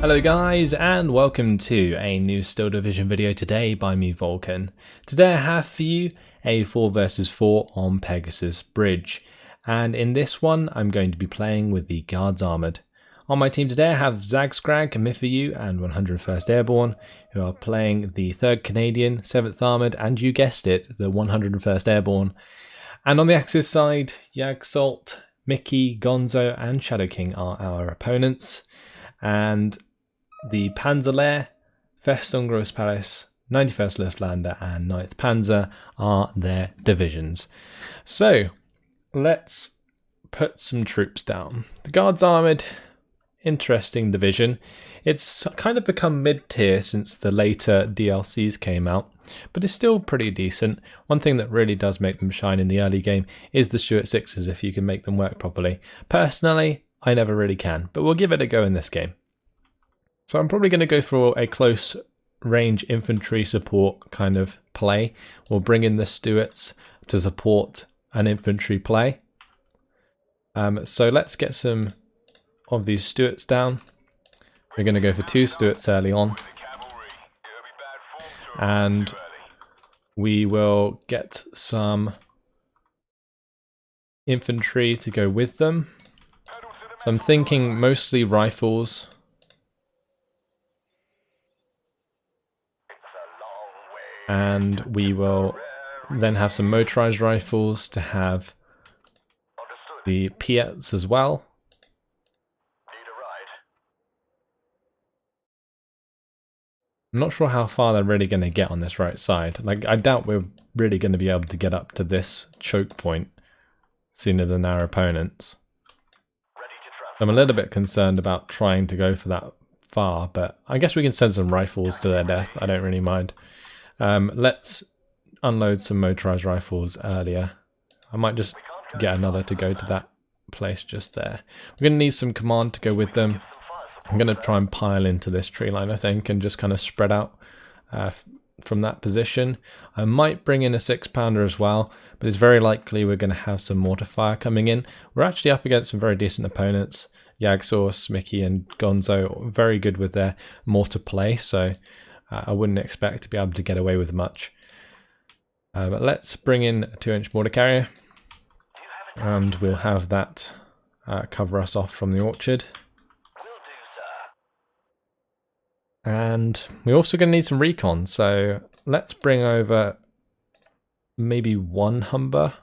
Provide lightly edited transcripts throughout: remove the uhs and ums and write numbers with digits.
Hello guys, and welcome to a new Steel Division video today by me, Vulcan. Today I have for you a 4 vs 4 on Pegasus Bridge, and in this one I'm going to be playing with the Guards Armoured. On my team today I have CQeApNECkMQKPhApjIC and 101st Airborne, who are playing the 3rd Canadian, 7th Armoured, and you guessed it, the 101st Airborne. And on the Axis side, Salt, Mickey, Gonzo and Shadow King are our opponents. And the Panzerlehr, Festung-Großparis, 91st Luftlandr and 9th Panzer are their divisions. So let's put some troops down. The Guards Armoured, interesting division. It's kind of become mid-tier since the later DLCs came out, but it's still pretty decent. One thing that really does make them shine in the early game is the Stuart 6s if you can make them work properly. Personally, I never really can, but we'll give it a go in this game. So I'm probably going to go for a close range infantry support kind of play. We'll bring in the Stuarts to support an infantry play. So let's get some of these Stuarts down. We're going to go for 2 Stuarts early on. And we will get some infantry to go with them. So I'm thinking mostly rifles. And we will then have some motorized rifles to have the Piets as well. I'm not sure how far they're really going to get on this right side. Like, I doubt we're really going to be able to get up to this choke point sooner than our opponents. I'm a little bit concerned about trying to go for that far, but I guess we can send some rifles to their death. I don't really mind. Let's unload some motorized rifles earlier. I might just get another to go to that place just there. We're going to need some command to go with them. I'm going to try and pile into this tree line, I think, and just kind of spread out from that position. I might bring in a 6-pounder as well, but it's very likely we're going to have some mortar fire coming in. We're actually up against some very decent opponents. Sauce, Mickey and Gonzo, very good with their mortar play, so I wouldn't expect to be able to get away with much. But let's bring in a 2-inch mortar carrier, and we'll have that cover us off from the orchard. And we're also going to need some recon, so let's bring over maybe 1 Humber.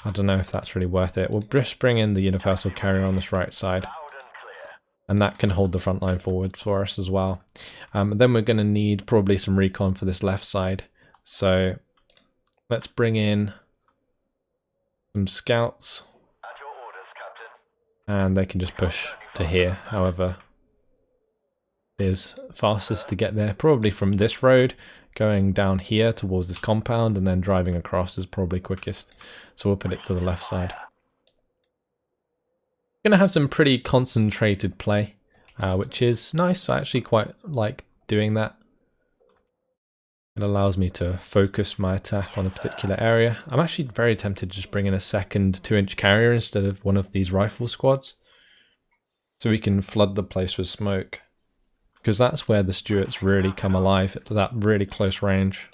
I don't know if that's really worth it. We'll just bring in the universal carrier on this right side, and that can hold the front line forward for us as well. Then we're going to need probably some recon for this left side. So let's bring in some scouts, and they can just push to here, however is fastest to get there. Probably from this road, going down here towards this compound, and then driving across is probably quickest. So we'll put it to the left side. Going to have some pretty concentrated play, which is nice. I actually quite like doing that. It allows me to focus my attack on a particular area. I'm actually very tempted to just bring in a second 2-inch carrier instead of one of these rifle squads, so we can flood the place with smoke, because that's where the Stuarts really come alive, at that really close range.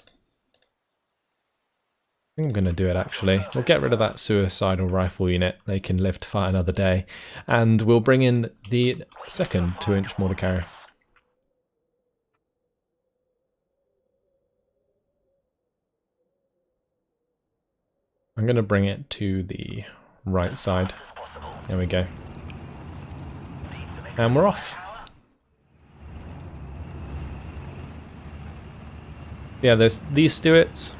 I think I'm going to do it actually. We'll get rid of that suicidal rifle unit. They can live to fight another day. And we'll bring in the second 2-inch mortar carrier. I'm going to bring it to the right side. There we go. And we're off. Yeah, there's these Stuarts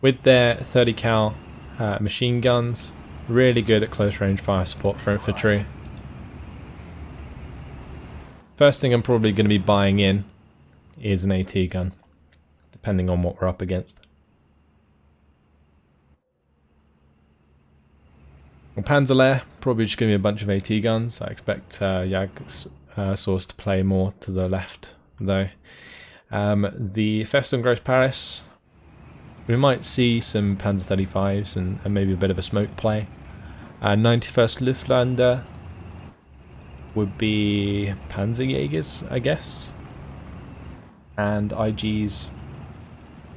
with their 30 cal machine guns, really good at close range fire support for infantry. First thing I'm probably going to be buying in is an AT gun, depending on what we're up against. Well, Panzerlehr, probably just going to be a bunch of AT guns. I expect Sauce to play more to the left though. The Festung-Großparis, we might see some Panzer 35s and maybe a bit of a smoke play. 91st Luftlandr, would be Panzerjägers, I guess. And IGs.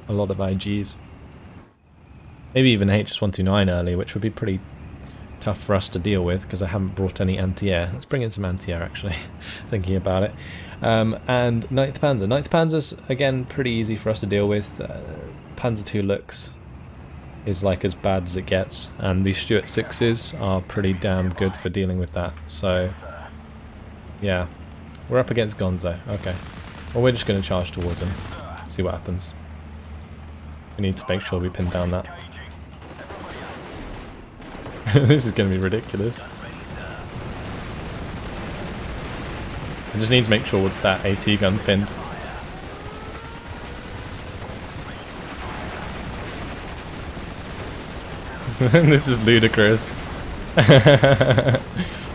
A lot of IGs. Maybe even HS-129 early, which would be pretty tough for us to deal with because I haven't brought any anti-air. Let's bring in some anti-air actually, thinking about it. And 9th Panzer. 9th Panzer's, again, pretty easy for us to deal with. Panzer II Lux is like as bad as it gets, and the Stuart 6s are pretty damn good for dealing with that. So, yeah. We're up against Gonzo. Okay. Well, we're just going to charge towards him. See what happens. We need to make sure we pin down that. This is going to be ridiculous. I just need to make sure that AT gun's pinned. This is ludicrous.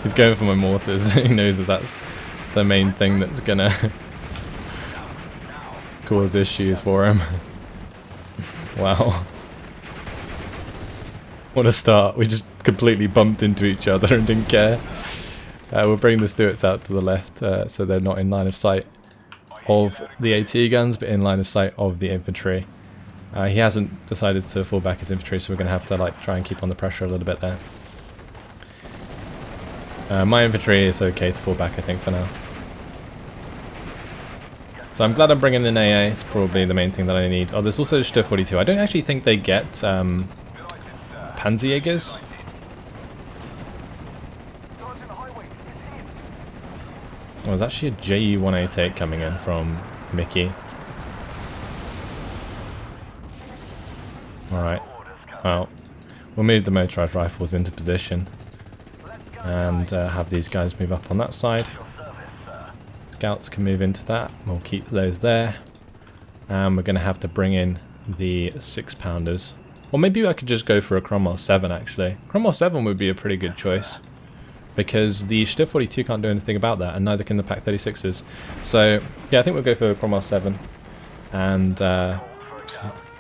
He's going for my mortars. He knows that that's the main thing that's gonna cause issues for him. Wow. What a start. We just completely bumped into each other and didn't care. We'll bring the Stuarts out to the left so they're not in line of sight of the AT guns, but in line of sight of the infantry. He hasn't decided to fall back his infantry, so we're going to have to like try and keep on the pressure a little bit there. My infantry is okay to fall back, I think, for now. So I'm glad I'm bringing in AA. It's probably the main thing that I need. Oh, there's also Stuart 42. I don't actually think they get Panzerjägers. Oh, there's actually a JU-188 coming in from Mickey. Alright, well, we'll move the motorized rifles into position and have these guys move up on that side. Scouts can move into that, we'll keep those there. And we're going to have to bring in the 6-pounders. Or maybe I could just go for a Cromwell 7 actually. Cromwell 7 would be a pretty good choice, because the Stuart 42 can't do anything about that, and neither can the Pak 36s. So, yeah, I think we'll go for a Cromwell 7. And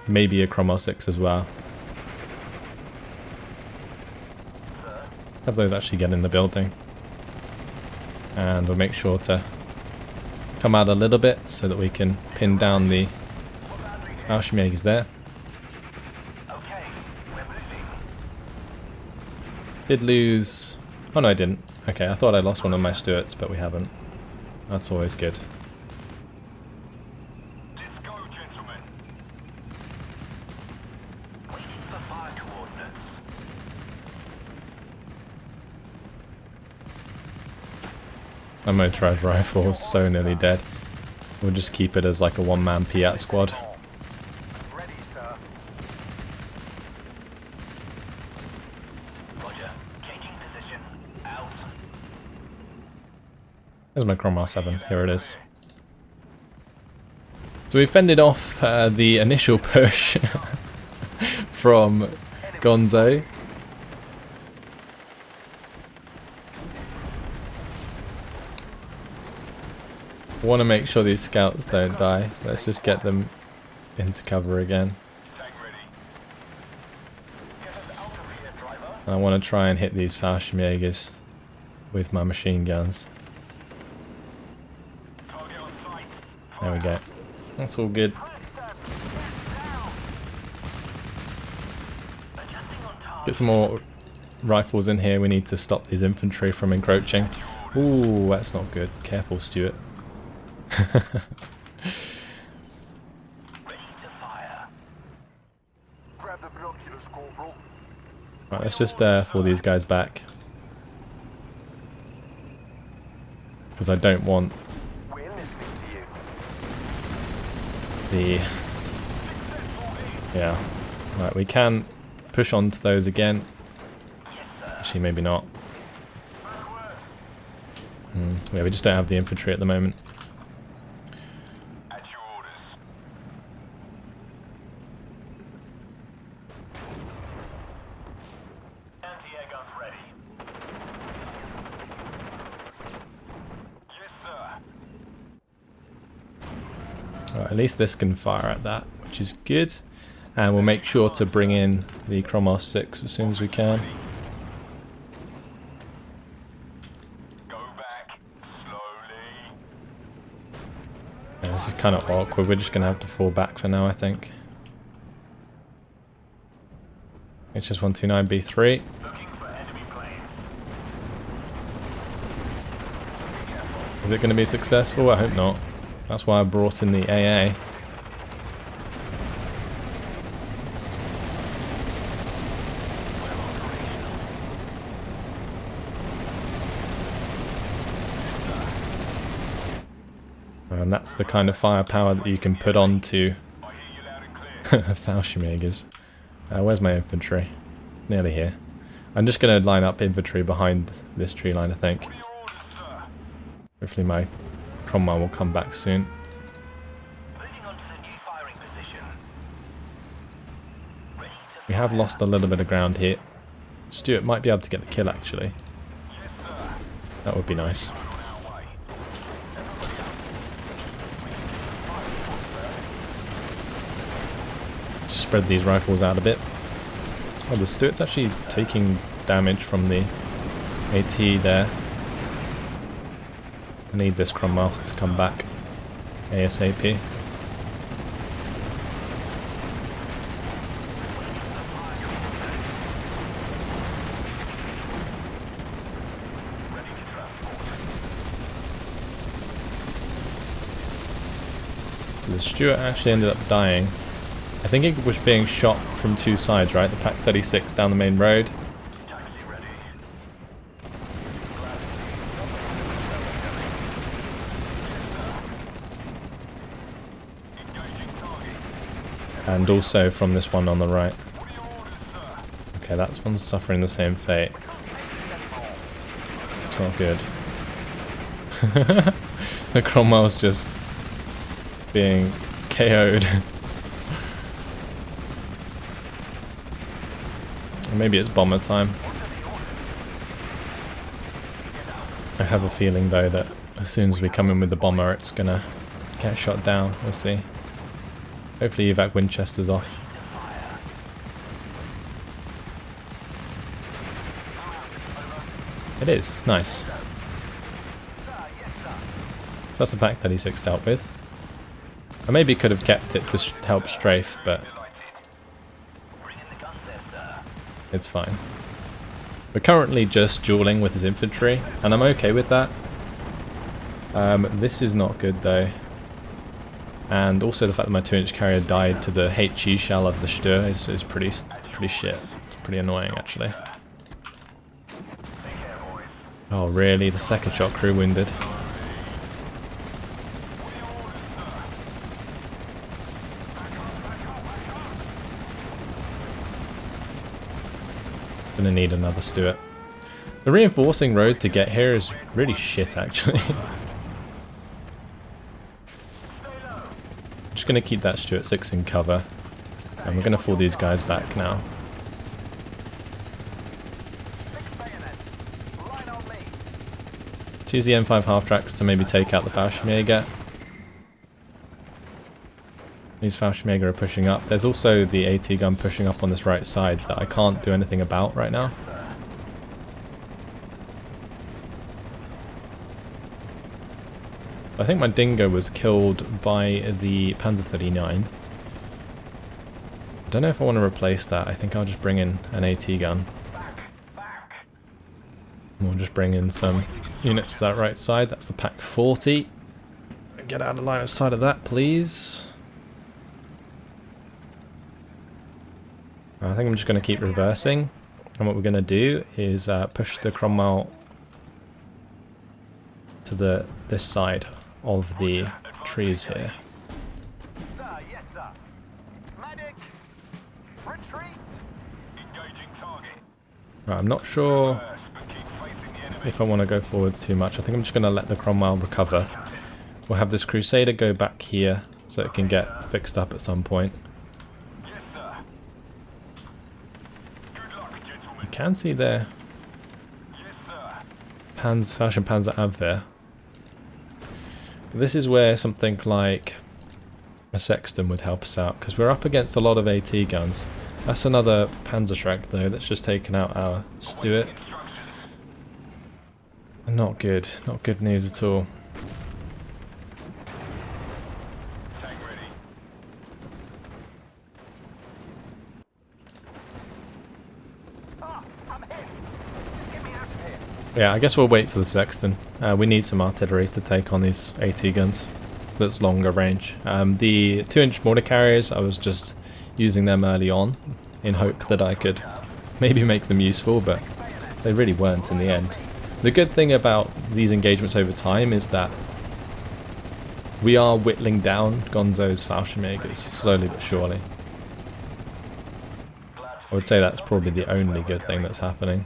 maybe a Cromwell 6 as well. Have those actually get in the building. And we'll make sure to come out a little bit so that we can pin down the Fallschirmjägers there. Did lose... Oh no, I didn't. Okay, I thought I lost one of my Stuarts, but we haven't. That's always good. My motorized rifle is so nearly dead. We'll just keep it as like a one-man Piat squad. There's my Cromwell 7, here it is. So we fended off the initial push from Gonzo. Want to make sure these scouts don't die. Let's just get them into cover again. I want to try and hit these Fallschirmjägers with my machine guns. There we go. That's all good. Get some more rifles in here. We need to stop these infantry from encroaching. Ooh, that's not good. Careful, Stuart. Right, let's just pull these guys back, because I don't want the... Yeah. Right, we can push on to those again. Actually, maybe not. Yeah, we just don't have the infantry at the moment. Right, at least this can fire at that, which is good. And we'll make sure to bring in the Cromwell 6 as soon as we can. kind of awkward. We're just going to have to fall back for now, I think. HS129B3. Is it going to be successful? I hope not. That's why I brought in the AA. And that's the kind of firepower that you can put onto Fallschirmjägers. Where's my infantry? Nearly here. I'm just going to line up infantry behind this tree line, I think. Hopefully my Cromwell will come back soon. We have lost a little bit of ground here. Stuart might be able to get the kill, actually. That would be nice. Spread these rifles out a bit. Oh, the Stuart's actually taking damage from the AT there. I need this Cromwell to come back ASAP. So the Stuart actually ended up dying. I think it was being shot from two sides, right? The Pack 36 down the main road. And also from this one on the right. Okay, that one's suffering the same fate. It's not good. The Cromwell's just being KO'd. Maybe it's bomber time. I have a feeling though that as soon as we come in with the bomber it's gonna get shot down. We'll see. Hopefully evac Winchester's off. It is. Nice. So that's the Pack 36 dealt with. I maybe could have kept it to help strafe, but it's fine. We're currently just dueling with his infantry, and I'm okay with that. This is not good though. And also the fact that my 2-inch carrier died to the HE shell of the Stur is pretty shit. It's pretty annoying actually. Oh really? The second shot crew wounded. Gonna need another Stuart. The reinforcing road to get here is really shit actually. Just gonna keep that Stuart 6 in cover. And we're gonna fall these guys back now. Use the M5 half-tracks to maybe take out the Fallschirmjäger. These Fallschirmjäger are pushing up. There's also the AT gun pushing up on this right side that I can't do anything about right now. I think my Dingo was killed by the Panzer 39. I don't know if I want to replace that. I think I'll just bring in an AT gun. We'll just bring in some units to that right side. That's the Pack 40. Get out of line of sight of that, please. I think I'm just going to keep reversing. And what we're going to do is push the Cromwell to this side of the trees here. Sir, yes, sir. Medic, retreat. Engaging target. Right, I'm not sure if I want to go forwards too much. I think I'm just going to let the Cromwell recover. We'll have this Crusader go back here so it can get fixed up at some point. Yes, sir. Good luck, gentlemen. You can see there Yes, sir. Fashion Panzer Abwehr. This is where something like a Sexton would help us out, because we're up against a lot of AT guns. That's another Panzerschreck though that's just taken out our Stuart. Not good news at all. Yeah, I guess we'll wait for the Sexton. We need some artillery to take on these AT guns that's longer range. The 2-inch mortar carriers, I was just using them early on in hope that I could maybe make them useful, but they really weren't in the end. The good thing about these engagements over time is that we are whittling down Gonzo's Fallschirmjägers slowly but surely. I would say that's probably the only good thing that's happening.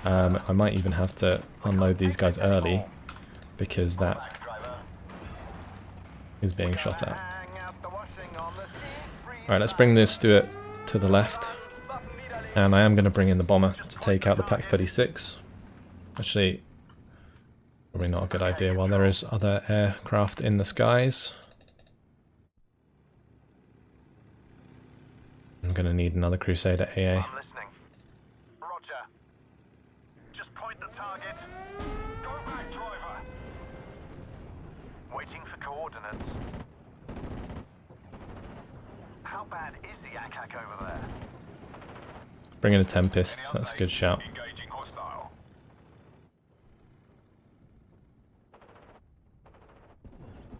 I might even have to unload these guys early because that is being shot at. Alright, let's bring this to the left. And I am going to bring in the bomber to take out the Pak-36. Actually, probably not a good idea while there is other aircraft in the skies. I'm going to need another Crusader AA. Bring in a Tempest, that's a good shout.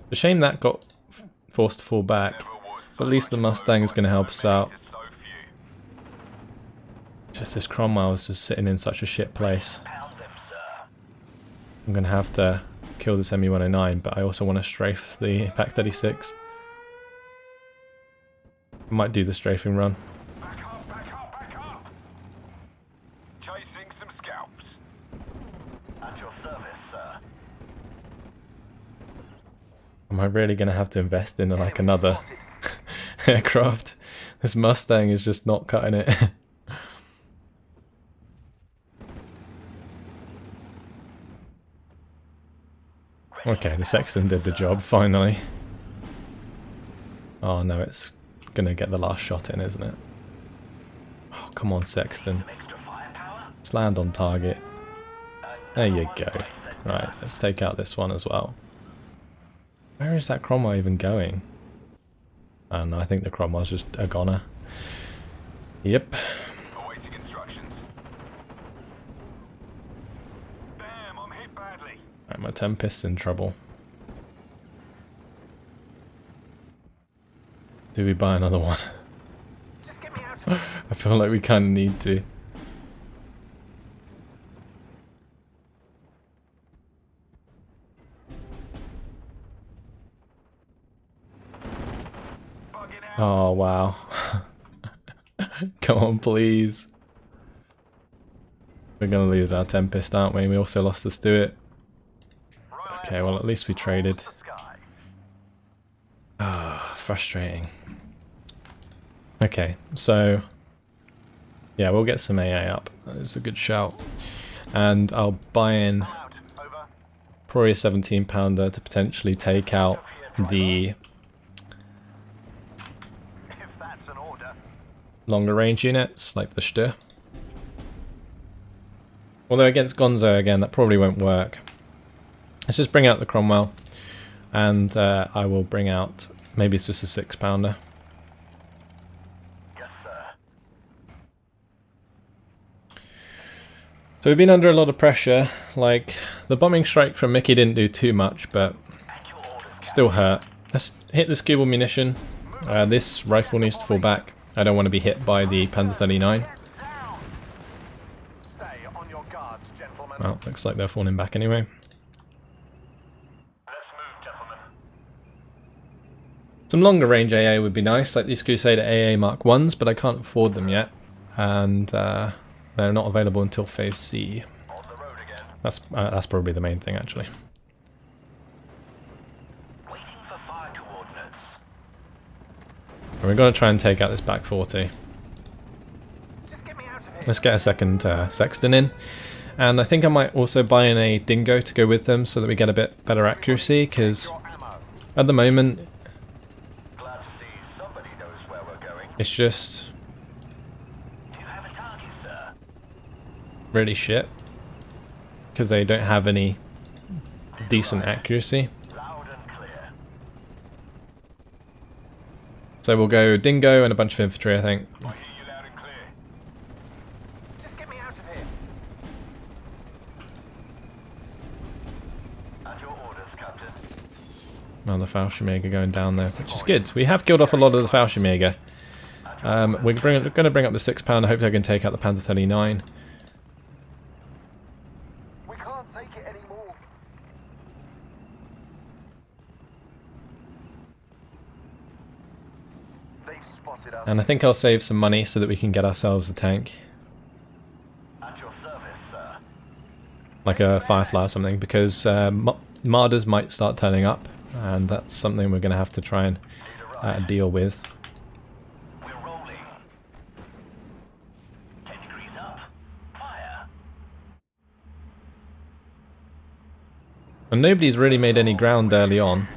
It's a shame that got forced to fall back, but at least the Mustang is going to help us out. Just this Cromwell is just sitting in such a shit place. I'm going to have to kill this ME-109, but I also want to strafe the Pak-36. I might do the strafing run. Am I really going to have to invest in like another aircraft? This Mustang is just not cutting it. Okay, the Sexton did the job, finally. Oh no, it's going to get the last shot in, isn't it? Oh, come on, Sexton. Let's land on target. There you go. Right, let's take out this one as well. Where is that Cromwell even going? I don't know, I think the Cromwell's just a goner. Yep. Awaiting instructions. Damn, I'm hit badly. Right, my Tempest's in trouble. Do we buy another one? Just get me out of here. I feel like we kind of need to. Oh, wow. Come on, please. We're going to lose our Tempest, aren't we? We also lost the Stuart. Okay, well, at least we traded. Ah, frustrating. Okay, so... yeah, we'll get some AA up. That is a good shout. And I'll buy in probably a 17-pounder to potentially take out the longer range units, like the St. Although against Gonzo, again, that probably won't work. Let's just bring out the Cromwell, and I will bring out, maybe it's just a 6-pounder. Yes, sir. So we've been under a lot of pressure. Like, the bombing strike from Mickey didn't do too much, but still hurt. Let's hit this Goebel munition. This rifle needs to fall back. I don't want to be hit by the Panzer 39. Stay on your guards, gentlemen. Well, looks like they're falling back anyway. Let's move, gentlemen. Some longer range AA would be nice, like these Crusader AA Mark 1s, but I can't afford them yet. And they're not available until Phase C. On the road again. That's probably the main thing, actually. We're going to try and take out this back 40. Just get me out of here. Let's get a second Sexton in. And I think I might also buy in a Dingo to go with them so that we get a bit better accuracy, because at the moment Glad to see somebody knows where we're going. it's just Do you have a target, sir? really shit. Because they don't have any decent accuracy. Loud and clear. So we'll go Dingo and a bunch of infantry, I think. I hear you loud and clear. Just get me out of here. Oh, the Fallschirmjäger going down there, which is good. We have killed off a lot of the Fallschirmjäger. We're going to bring up the 6-pounder. Hopefully I can take out the Panzer 39. We can't take it anymore. They've spotted us. And I think I'll save some money so that we can get ourselves a tank. At your service, sir. Like a Firefly or something, because Marders might start turning up, and that's something we're going to have to try and deal with. We're rolling. 10 degrees up. Fire. And nobody's really made any ground early on.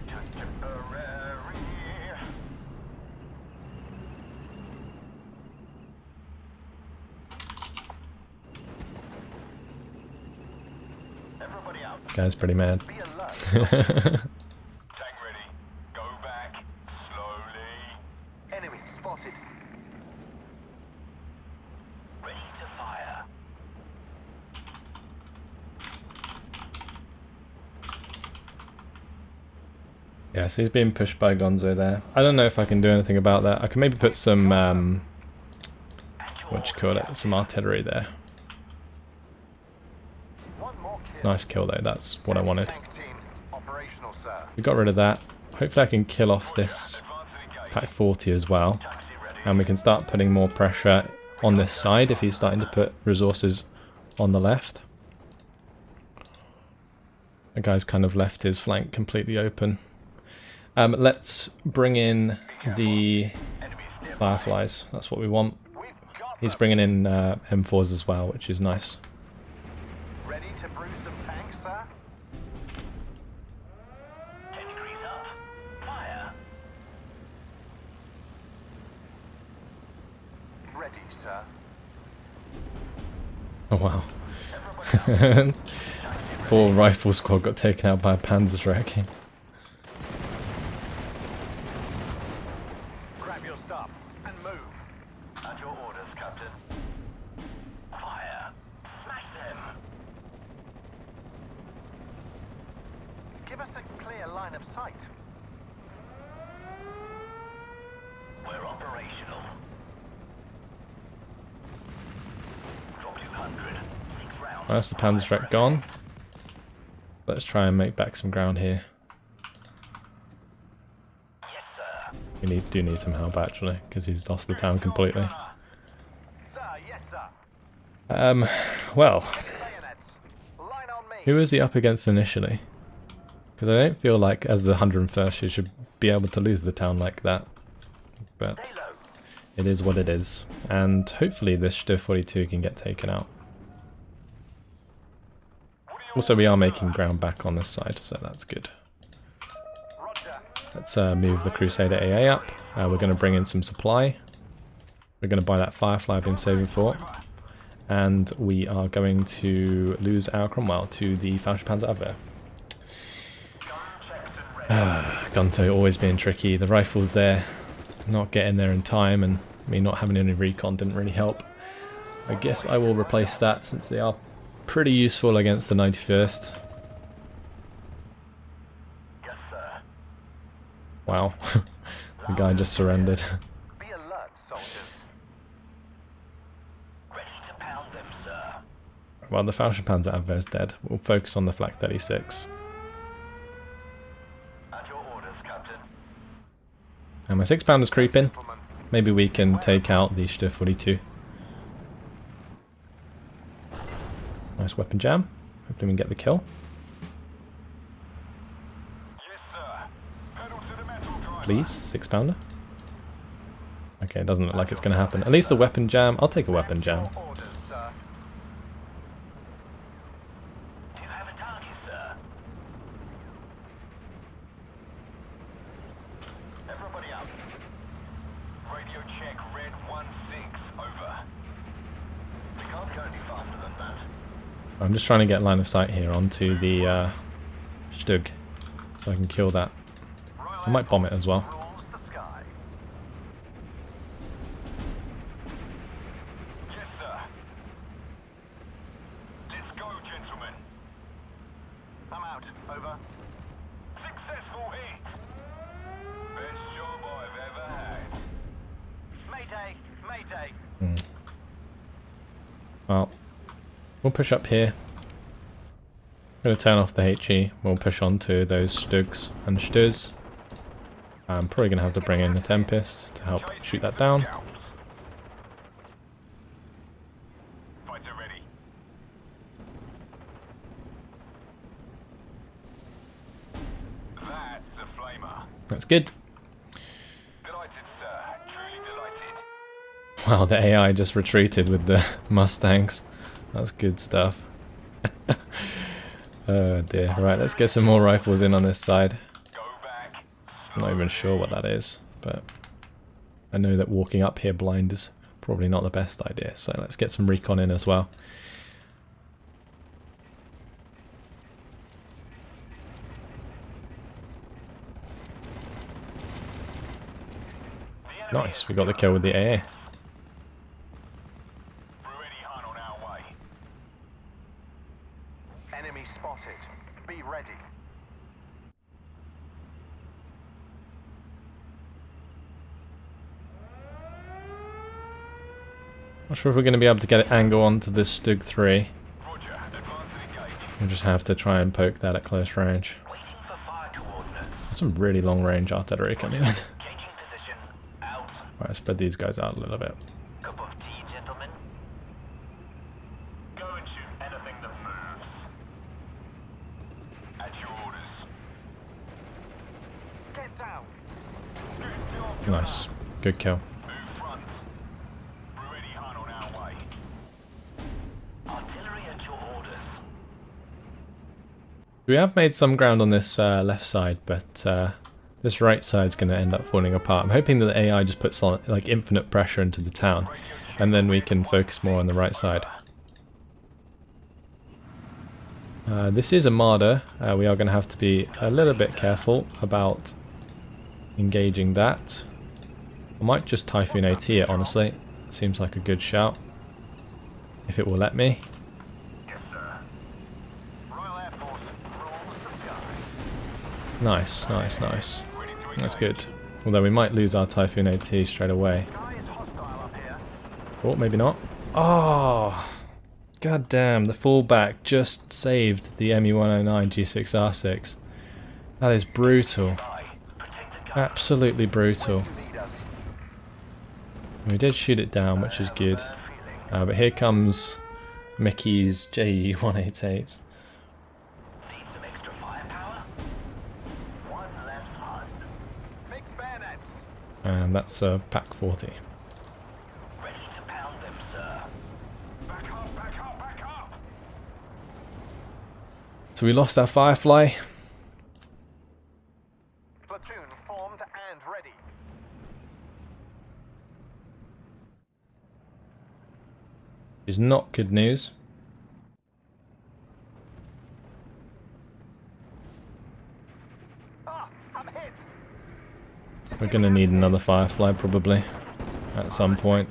Everybody out. Guy's pretty mad. Be alert. Tank ready. Go back. Slowly. Enemy spotted. Ready to fire. Yeah, so he's being pushed by Gonzo there. I don't know if I can do anything about that. I can maybe put some, what you call it, some artillery there. One more kill. Nice kill though, that's what I wanted. Tank team operational, sir. We got rid of that. Hopefully I can kill off this Pack 40 as well. Taxi ready. And we can start putting more pressure on this side if he's starting to put resources on the left. The guy's kind of left his flank completely open. Let's bring in the Fireflies. That's what we want. We've got He's bringing in M4s as well, which is nice. ready to bruise some tanks, sir. 10 degrees up. Fire. Ready, sir. Oh wow. Poor rifle squad got taken out by a Panzerwreck. Grab your stuff and move. At your orders, Captain. Fire. Smash them. Give us a clear line of sight. We're operational. Drop 200. 6 rounds. That's the Panzerwreck gone. Let's try and make back some ground here. Yes, sir. We do need some help actually, because he's lost the town completely. Sir, yes, sir. Well, Bayonets. Line on me. who was he up against initially? Because I don't feel like as the 101st you should be able to lose the town like that. But Stay low. it is what it is. And hopefully this Stier 42 can get taken out. Also, we are making ground back on this side, so that's good. Roger. Let's move the Crusader AA up. We're going to bring in some supply. We're going to buy that Firefly I've been saving for. And we are going to lose our Cromwell to the Fallschirmpanzer Abwehr. Gonzo always being tricky. The rifles there, not getting there in time, and me not having any recon didn't really help. I guess I will replace that since they are pretty useful against the 91st. Yes, sir. Wow, the guy just surrendered. Be alert, soldiers. Ready to pound them, sir. Well, the Fallschirmpanzer Abwehr is dead. We'll focus on the Flak 36. At your orders, Captain. And my 6-pounder's creeping. Maybe we can take out the Stier 42. Nice weapon jam. Hopefully we can get the kill. Yes, sir. Pedal to the metal, driver. Please, 6-pounder. Okay, it doesn't look like it's going to happen. At least the weapon jam. I'll take a weapon jam. Your orders, sir. Do you have a target, sir? Everybody up. Radio check, red 1-6, over. We can't go any faster than that. I'm just trying to get line of sight here onto the Stug, so I can kill that. I might bomb it as well. Rules the sky. Yes, sir. Let's go, gentlemen. I'm out. Over. Successful hit. Mayday! Mayday! Well, we'll push up here. I'm going to turn off the HE. We'll push on to those Stugs and Störs. I'm probably going to have to bring in the Tempest to help shoot that down. Fighter ready. That's a flamer. That's good. Delighted, sir. Truly delighted. Wow, the AI just retreated with the Mustangs. That's good stuff. Oh dear. Right, let's get some more rifles in on this side. Go back. I'm not even sure what that is, but I know that walking up here blind is probably not the best idea, so let's get some recon in as well. Nice, we got the kill with the AA. Ready, Han, on our way. Enemy spotted. Be ready. Not sure if we're going to be able to get an angle onto this Stug 3. Roger. Advance and engage. We'll just have to try and poke that at close range. Waiting for fire coordinates. There's some really long range artillery coming in. Changing position. Out. Right, spread these guys out a little bit. Cup of tea, gentlemen. Go and shoot anything that moves. At your orders. Get down. Good job. Nice. Good kill. Move front. We're ready, Han, on our way. Artillery at your orders. We have made some ground on this left side, but this right side's going to end up falling apart. I'm hoping that the AI just puts on like infinite pressure into the town, and then we can focus more on the right side. This is a Marder. We are going to have to be a little bit careful about engaging that. I might just Typhoon AT it, honestly. It seems like a good shout. If it will let me. Yes, sir. Royal Air Force, roll the sky. Nice, nice, nice. That's good. Although we might lose our Typhoon AT straight away. Sky is hostile up here. Oh, maybe not. Oh! God damn, the fallback just saved the ME-109 G6R6. That is brutal. Sky. Protect the gun. Absolutely brutal. You lead us. We did shoot it down, which is good. But here comes Mickey's JE-188. Need some extra firepower? One less hunt. Fix bayonets. And that's a Pack 40. Ready to pound them, sir. Back up, back up, back up! So we lost our Firefly. Platoon formed and ready. Which is not good news. Ah, I'm hit! We're going to need another Firefly probably at some point.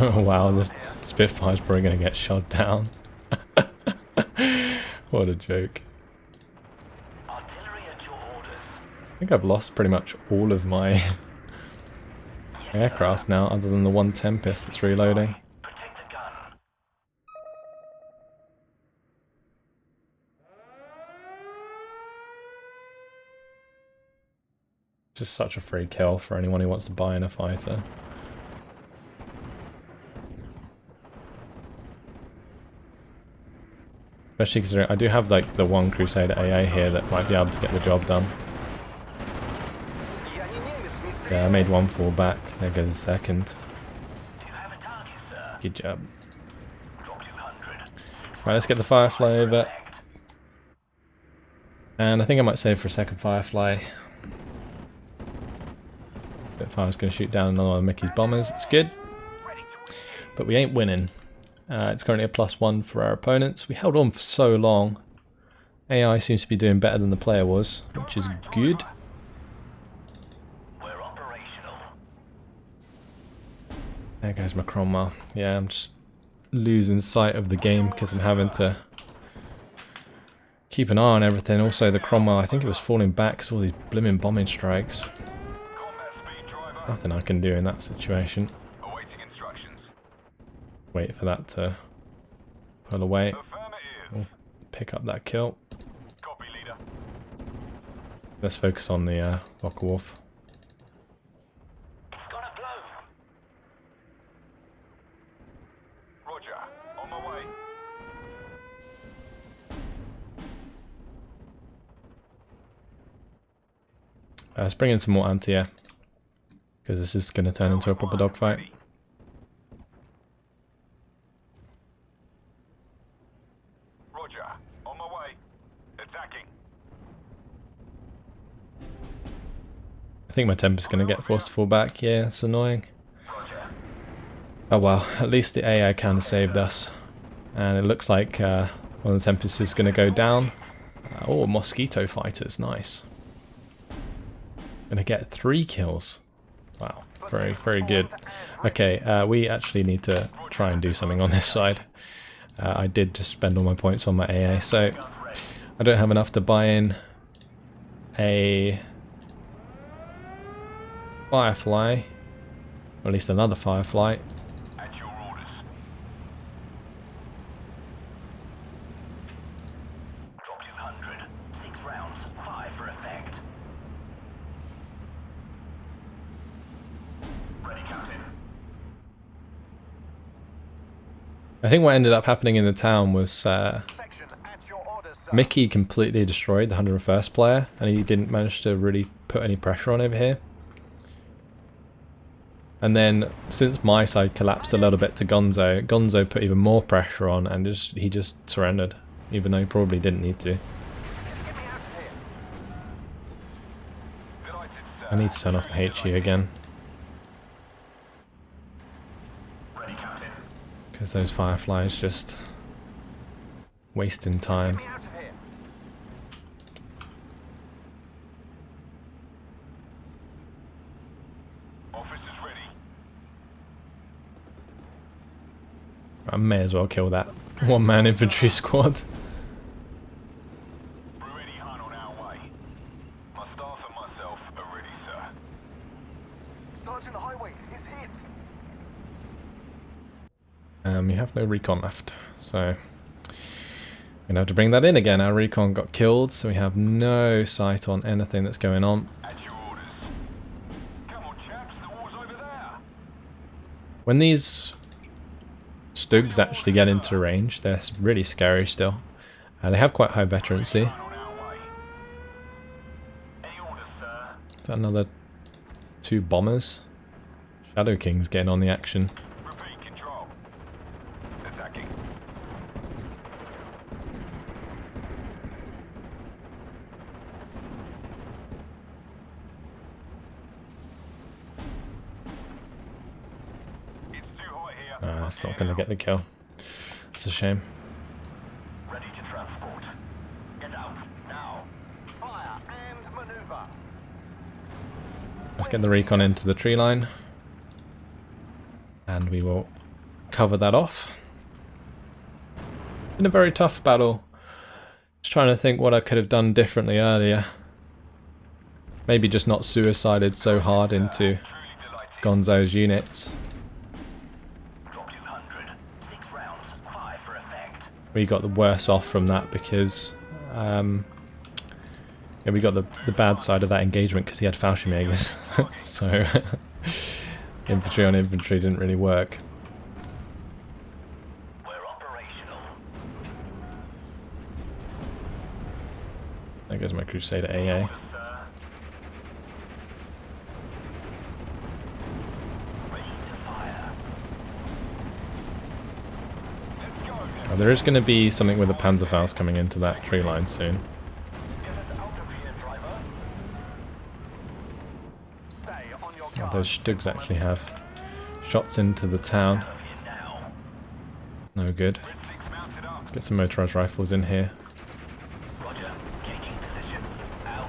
Oh wow, this Spitfire's probably going to get shot down. What a joke. Artillery at your orders. I think I've lost pretty much all of my aircraft now, other than the one Tempest that's reloading. Protect the gun. Just such a free kill for anyone who wants to buy in a fighter. Especially considering I do have like the one Crusader AA here that might be able to get the job done. Yeah, I made one fall back. There goes a second. Do you have a target, sir? Good job. Drop 200. Right, let's get the Firefly over. And I think I might save for a second Firefly. Spitfire's going to shoot down another one of Mickey's bombers. It's good. But we ain't winning. It's currently a +1 for our opponents. We held on for so long. AI seems to be doing better than the player was, which is good. We're operational. There goes my Cromwell. Yeah, I'm just losing sight of the game because I'm having to keep an eye on everything. Also the Cromwell, I think it was falling back because all these blimmin' bombing strikes. Combat speed, driver. Nothing I can do in that situation. Awaiting instructions. Wait for that to pull away. Affirmative. We'll pick up that kill. Copy, leader. Let's focus on the Wolf. It's gonna blow. Roger. On my way. Let's bring in some more anti-air, because this is going to turn into a proper dogfight. Roger. On my way. Attacking. I think my temper's going to get forced to fall back. Yeah, it's annoying. Roger. Oh well, at least the AI kind of saved us. And it looks like one of the Tempests is going to go down. Oh, mosquito fighters, nice. Gonna get 3 kills. Wow, very, very good. Okay, we actually need to try and do something on this side. I did just spend all my points on my AA, so I don't have enough to buy in a Firefly, or at least another Firefly. At your orders. Drop 200. 6 rounds. 5 for effect. Ready, Captain. I think what ended up happening in the town was Section at your orders, sir. Mickey completely destroyed the 101st player, and he didn't manage to really put any pressure on over here. And then, since my side collapsed a little bit to Gonzo, Gonzo put even more pressure on, and he just surrendered, even though he probably didn't need to. Get me out of here. Delighted, sir. I need to turn off the HE again, Ready, Captain. because those Fireflies just wasting time. Get me out of here. Officers ready. I may as well kill that one-man infantry squad. Ready, hunt on our way. My staff and myself are ready, sir. Sergeant Highway is hit. You have no recon left, so I'm gonna have to bring that in again. Our recon got killed, so we have no sight on anything that's going on. At your orders. Come on, chaps. The war's over there. When these Stugs actually get into range, they're really scary still. They have quite high veterancy. Hunt on our way. Any orders, sir? Is that another 2 bombers? Shadow King's getting on the action. Repeat, control. Attacking. It's too hot here. That's not going to get the kill. It's a shame. Ready to transport. Get out now. Fire and maneuver. Let's get the recon into the tree line, and we will cover that off. Been a very tough battle. Just trying to think what I could have done differently earlier. Maybe just not suicided so hard into Truly delighted. Gonzo's units. Drop 200. 6 rounds. 5 for effect. We got the worse off from that because yeah, we got the bad side of that engagement because he had Fallschirmjägers. So infantry on infantry didn't really work. We're operational. There goes my Crusader AA. Orders, sir. Ready to fire. Let's go. Oh, there is going to be something with the Panzerfaust coming into that tree line soon. Get us out of here, driver. Stay on your Oh, guard. those Stugs actually have shots into the town. Out of here now. No good. Red 6 mounted up. Let's get some motorized rifles in here. Roger. Taking position. Out.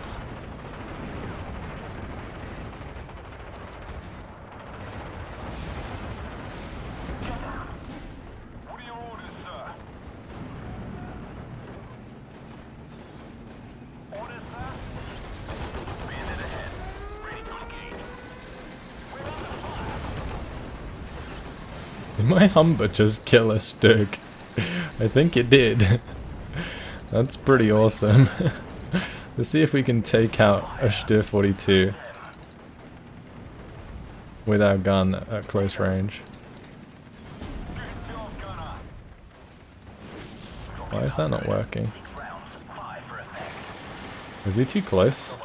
What are your orders, sir? my Humber just kill a Stug? I think it did. That's pretty awesome. Let's see if we can take out a Stug 42 with our gun at close range. Why is that not working? Is he too close?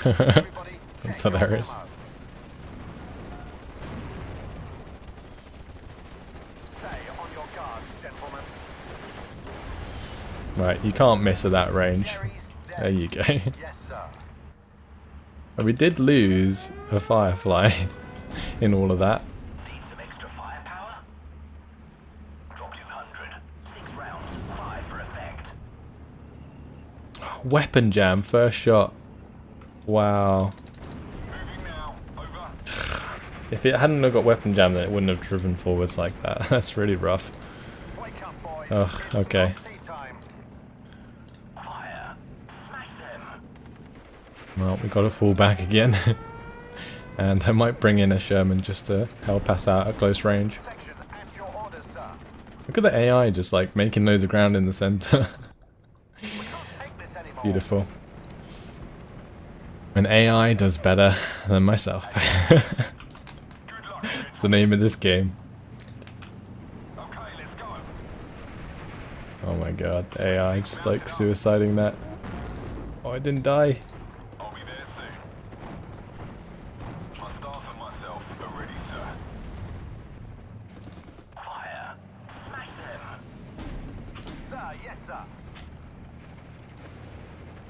That's hilarious. Right, you can't miss at that range. There you go. We did lose a Firefly in all of that. Weapon jam, first shot. Wow. If it hadn't got weapon jam, then it wouldn't have driven forwards like that. That's really rough. Ugh, okay. Well, we got to fall back again. And I might bring in a Sherman just to help us out at close range. Look at the AI just like making loads of ground in the center. Beautiful. An AI does better than myself. It's the name of this game. Oh my god, the AI just like suiciding that. Oh, I didn't die.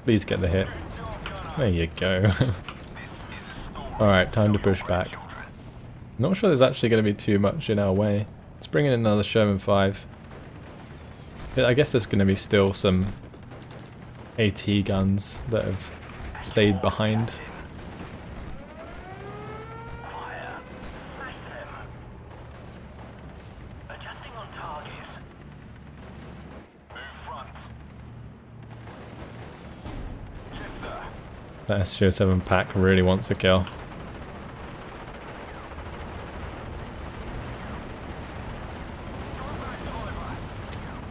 Please get the hit. There you go. Alright, time to push back. Not sure there's actually going to be too much in our way. Let's bring in another Sherman 5. I guess there's going to be still some AT guns that have stayed behind. That SGO7 pack really wants a kill.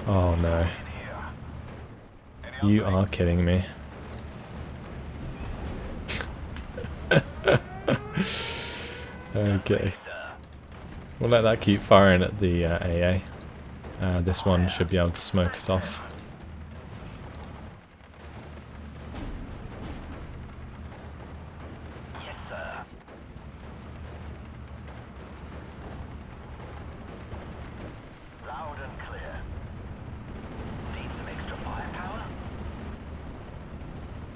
Oh no. You are kidding me. Okay. We'll let that keep firing at the AA. This one should be able to smoke us off.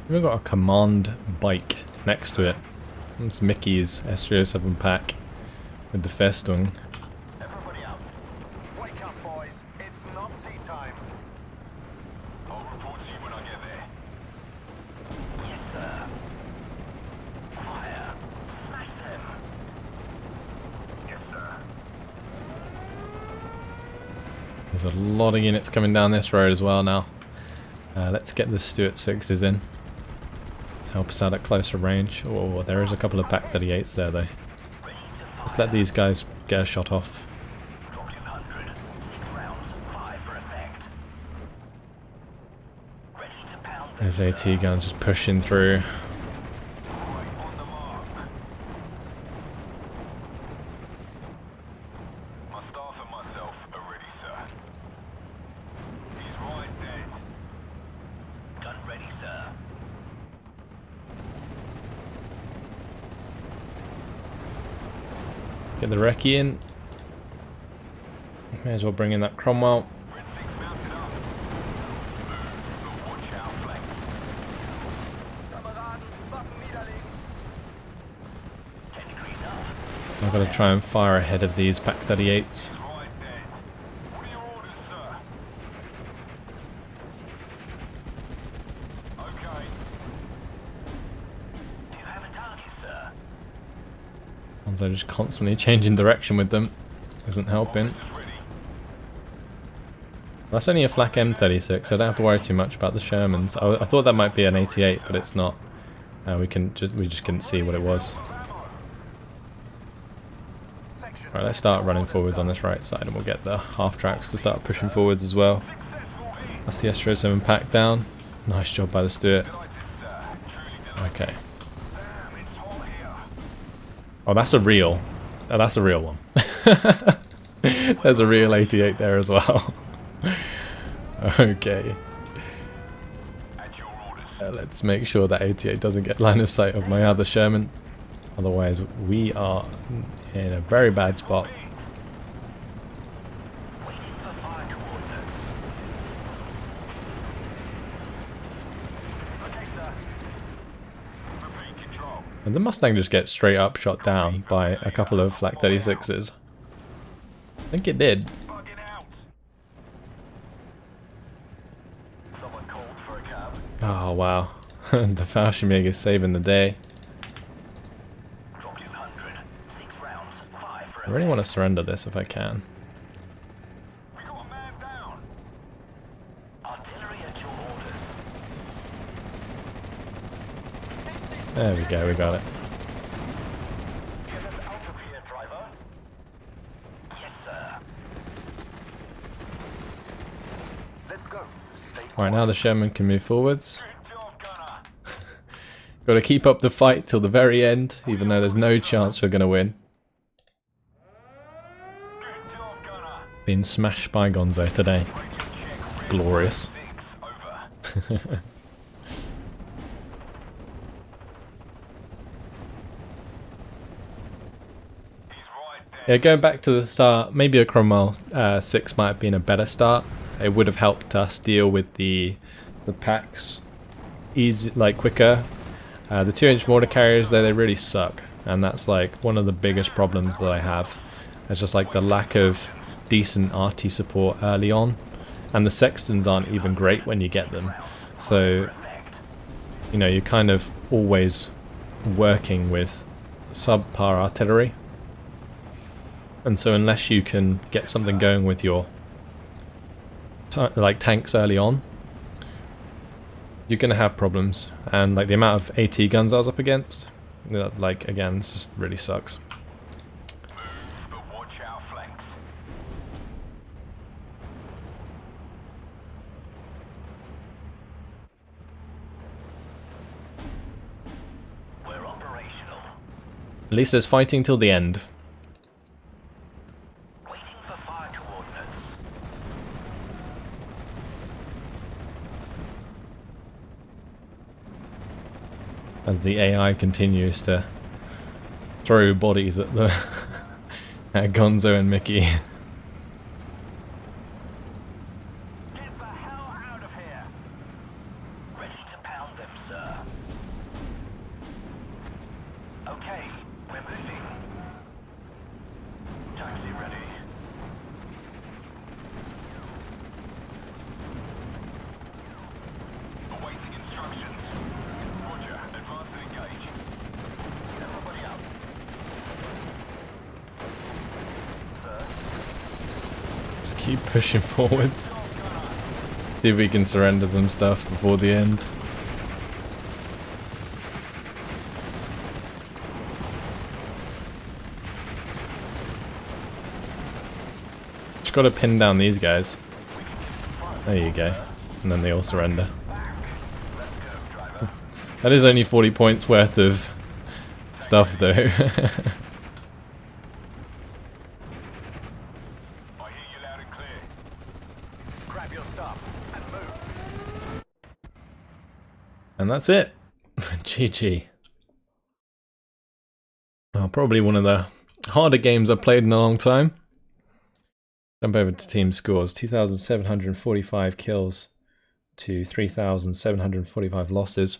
We've got a command bike next to it. It's Mickey's SGO7 pack with the Festung. Everybody up. Wake up, boys. It's not tea time. I'll report to you when I get there. Yes, sir. Fire. Smash them. Yes, sir. There's a lot of units coming down this road as well now. Let's get the Stuart 6s in. Help us out at closer range. Oh, there is a couple of Pack 38s there though. Let's let these guys get a shot off. There's AT guns just pushing through. Get the recce in. May as well bring in that Cromwell. I've got to try and fire ahead of these Pack 38s. So just constantly changing direction with them isn't helping. That's only a flak M36, so I don't have to worry too much about the Shermans. I thought that might be an 88, but it's not. We just couldn't see what it was. Right, let's start running forwards on this right side and we'll get the half tracks to start pushing forwards as well. That's the S-07 packed down. Nice job by the Stuart. Okay. Oh, that's a real. Oh, that's a real one. There's a real 88 there as well. Okay. Let's make sure that 88 doesn't get line of sight of my other Sherman. Otherwise, we are in a very bad spot. And the Mustang just gets straight up shot down by a couple of Flak 36s. I think it did. Oh wow, the Fallschirmjäger is saving the day. I really want to surrender this if I can. There we go, we got it. Alright, now the Sherman can move forwards. Got to keep up the fight till the very end, even though there's no chance we're going to win. Being smashed by Gonzo today. Glorious. Yeah, going back to the start, maybe a Cromwell 6 might have been a better start. It would have helped us deal with the packs easy, like quicker. The 2-inch mortar carriers, though, they really suck, and that's like one of the biggest problems that I have. It's just like the lack of decent RT support early on, and the Sextons aren't even great when you get them. So, you know, you're kind of always working with subpar artillery. And so unless you can get something going with your like tanks early on, you're going to have problems. And like the amount of AT guns I was up against, like again, this just really sucks. At least there's fighting till the end. As the AI continues to throw bodies at the at Gonzo and Mickey. Get the hell out of here! Ready to pound them, sir. Okay, we're moving. Taxi ready. Awaiting instructions. Roger, advance and engage. Get everybody up. Sir? Just keep pushing forwards. See if we can surrender some stuff before the end. Just gotta pin down these guys. There you go. And then they all surrender. That is only 40 points worth of stuff though. I hear you loud and clear. Grab your stuff and move. And that's it. GG. Well, probably one of the harder games I've played in a long time. Jump over to team scores. 2,745 kills to 3,745 losses.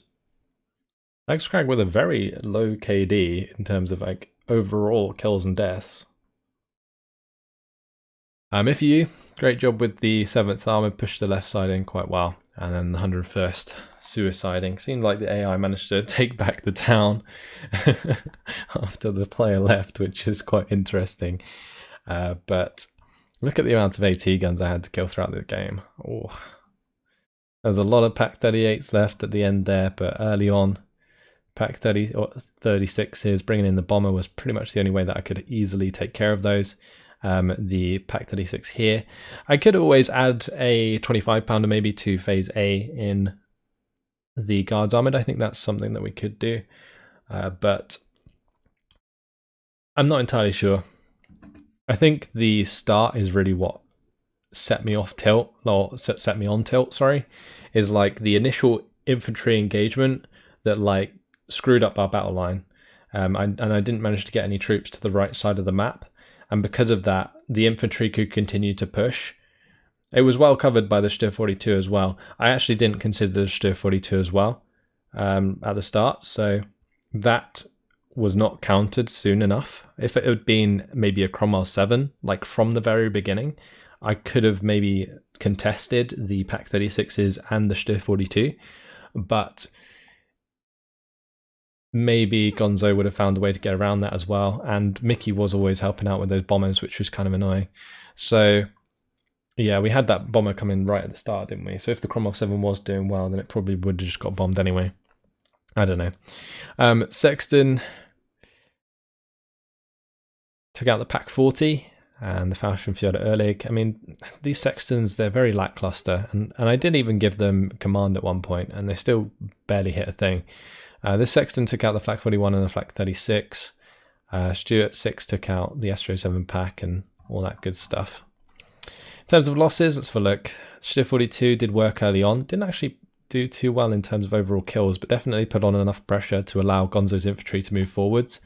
CQeApNECK with a very low KD in terms of like overall kills and deaths. If you, great job with the 7th Armoured, pushed the left side in quite well. And then the 101st suiciding. Seemed like the AI managed to take back the town after the player left, which is quite interesting. But look at the amount of AT guns I had to kill throughout the game. Oh, there's a lot of Pak 38s left at the end there, but early on, Pack 30 or 36s, bringing in the bomber was pretty much the only way that I could easily take care of those. The Pack 36 here. I could always add a 25 pounder maybe to phase A in the Guards Armoured. I think that's something that we could do, but I'm not entirely sure. I think the start is really what set me off tilt, or set me on tilt, sorry, is like the initial infantry engagement that like screwed up our battle line, and I didn't manage to get any troops to the right side of the map, and because of that the infantry could continue to push. It was well covered by the Styr 42 as well. I actually didn't consider the Styr 42 as well at the start, so that was not countered soon enough. If it had been maybe a Cromwell 7, like from the very beginning, I could have maybe contested the Pack 36s and the Styr 42, but maybe Gonzo would have found a way to get around that as well, and Mickey was always helping out with those bombers, which was kind of annoying. So yeah, we had that bomber come in right at the start, didn't we? So if the Cromwell 7 was doing well, then it probably would have just got bombed anyway. I don't know. Sexton took out the Pack 40 and the Fallschirmjäger Erlig. I mean, these Sextons, they're very lackluster, and I did even give them command at one point, and they still barely hit a thing. This Sexton took out the Flak 41 and the Flak 36. Stuart 6 took out the Astro 7 pack and all that good stuff. In terms of losses, let's have a look. Styr 42 did work early on. Didn't actually do too well in terms of overall kills, but definitely put on enough pressure to allow Gonzo's infantry to move forwards,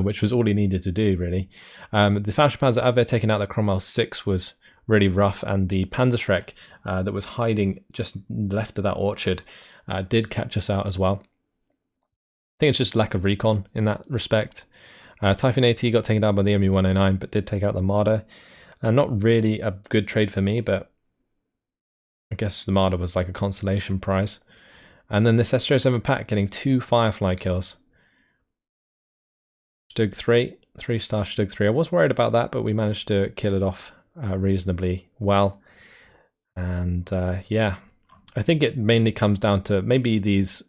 which was all he needed to do, really. The Fallschirmpanzer Abwehr taking out the Cromwell 6 was really rough, and the Panzerschreck that was hiding just left of that orchard did catch us out as well. I think it's just lack of recon in that respect. Typhoon AT got taken down by the MU-109, but did take out the Marder. Not really a good trade for me, but I guess the Marder was like a consolation prize. And then this Astro 7 pack getting 2 Firefly kills. Stug 3, 3-star Stug 3. I was worried about that, but we managed to kill it off reasonably well. And yeah, I think it mainly comes down to maybe these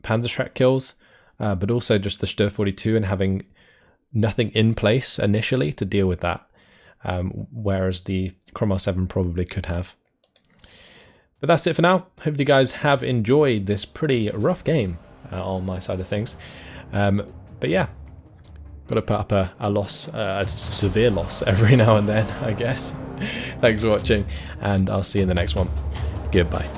Panzerschreck kills, but also just the Styr 42 and having nothing in place initially to deal with that, whereas the Cromwell 7 probably could have. But that's it for now. Hope you guys have enjoyed this pretty rough game on my side of things. But yeah, got to put up a loss, a severe loss every now and then, I guess. Thanks for watching, and I'll see you in the next one. Goodbye.